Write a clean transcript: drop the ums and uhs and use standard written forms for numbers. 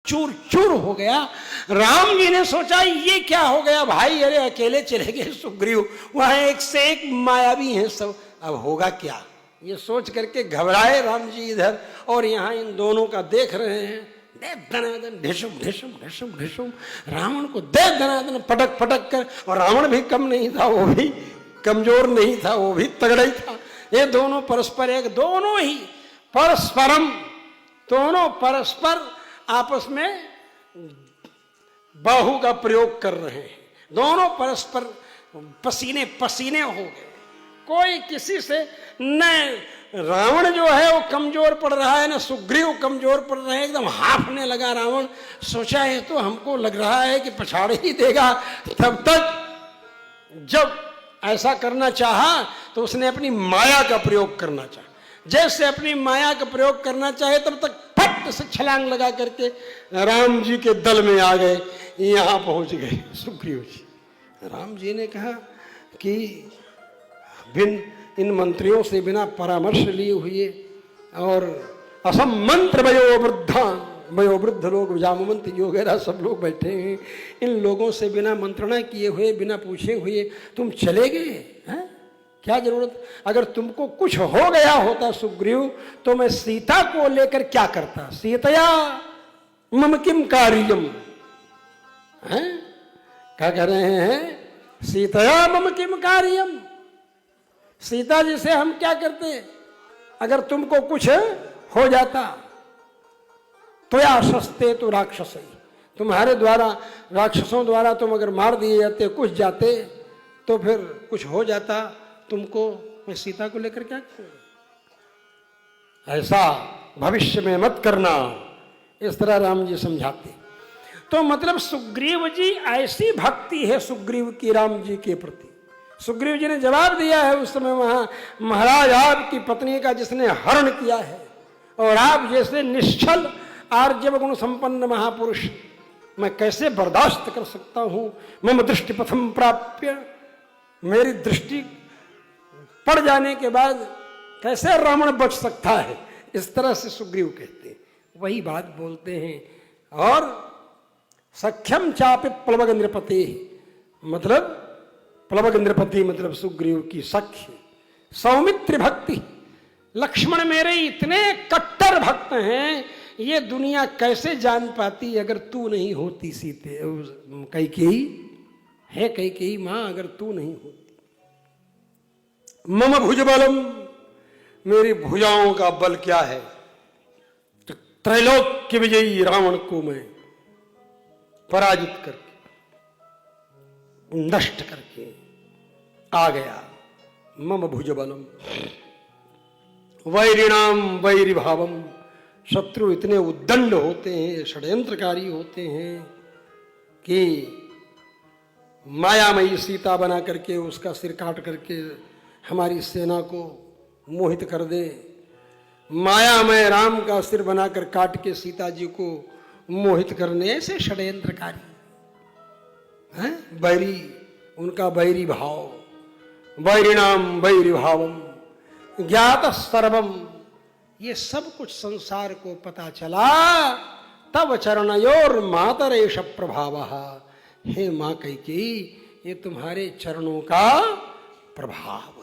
चूर चूर हो गया। राम जी ने सोचा ये क्या हो गया भाई, अरे अकेले चले गए सुग्रीव, वहां एक से एक मायावी हैं सब, अब होगा क्या, ये सोच करके घबराए राम जी इधर, और यहाँ इन दोनों का देख रहे हैं। दे दनादन ढिशुम ढिशुम ढिशुम ढिशुम, रावण को दे दनादन पटक पटक कर, और रावण भी कम नहीं था, वो भी कमजोर नहीं था, वो भी तगड़ा ही था। ये दोनों परस्पर एक, दोनों ही परस्परम, दोनों परस्पर आपस में बाहु का प्रयोग कर रहे हैं, दोनों परस्पर पसीने पसीने हो गए। कोई किसी से, न रावण जो है वो कमजोर पड़ रहा है, न सुग्रीव कमजोर पड़ रहे हैं, एकदम हांफने लगा रावण। सोचा है तो हमको लग रहा है कि पछाड़ ही देगा। तब तक जब ऐसा करना चाहा तो उसने अपनी माया का प्रयोग करना चाहा। जैसे अपनी माया का प्रयोग करना चाहे तब तक फट से छलांग लगा करके राम जी के दल में आ गए, यहां पहुंच गए सुग्रीव जी। राम जी ने कहा कि इन मंत्रियों से बिना परामर्श लिए हुए और असम मंत्र वयोवृद्ध लोग, जामवंत वगैरह सब लोग बैठे हैं, इन लोगों से बिना मंत्रणा किए हुए, बिना पूछे हुए तुम चले गए हैं? क्या जरूरत? अगर तुमको कुछ हो गया होता सुग्रीव तो मैं सीता को लेकर क्या करता? सीतया मम किम कार्यम, हैं? क्या कह रहे हैं? सीतया मम किम कार्यम, सीता जी से हम क्या करते अगर तुमको कुछ हो जाता? तो या सस्ते तो राक्षस, तुम्हारे द्वारा, राक्षसों द्वारा तुम अगर मार दिए जाते, कुछ जाते, तो फिर कुछ हो जाता तुमको, मैं सीता को लेकर क्या करूंगा? ऐसा भविष्य में मत करना, इस तरह राम जी समझाते। तो मतलब सुग्रीव जी, ऐसी भक्ति है सुग्रीव की राम जी के प्रति। सुग्रीव जी ने जवाब दिया है उस समय वहां, महाराज आपकी पत्नी का जिसने हरण किया है, और आप जैसे निश्चल आर्जव गुण संपन्न महापुरुष मैं कैसे बर्दाश्त कर सकता हूं? मम दृष्टि पथम प्राप्य, मेरी दृष्टि पड़ जाने के बाद कैसे रावण बच सकता है? इस तरह से सुग्रीव कहते हैं, वही बात बोलते हैं। और सख्यम चापि प्लवग नृपते, मतलब प्लवग नृपति मतलब सुग्रीव की सख्य, सौमित्र भक्ति, लक्ष्मण मेरे इतने कट्टर भक्त हैं, ये दुनिया कैसे जान पाती अगर तू नहीं होती? सीते कैकेयी है, कैकेयी मां अगर तू नहीं होती। मम भुजबलम, मेरी भुजाओं का बल क्या है? तो त्रैलोक्य विजयी रावण को मैं पराजित करके, नष्ट करके आ गया। मम भुजबलम वैरिणाम वैरि भावम, शत्रु इतने उद्दंड होते हैं, षड्यंत्रकारी होते हैं कि मायामयी सीता बना करके उसका सिर काट करके हमारी सेना को मोहित कर दे, मायामय राम का सिर बनाकर काट के सीता जी को मोहित करने, ऐसे षड्यंत्रकारी हैं। बैरी, उनका बैरी भाव, बैरिणाम वैरि भावम ज्ञात सर्वम, ये सब कुछ संसार को पता चला। तब चरणयोर मातरेश प्रभाव, हे मां कैकेयी, ये तुम्हारे चरणों का प्रभाव।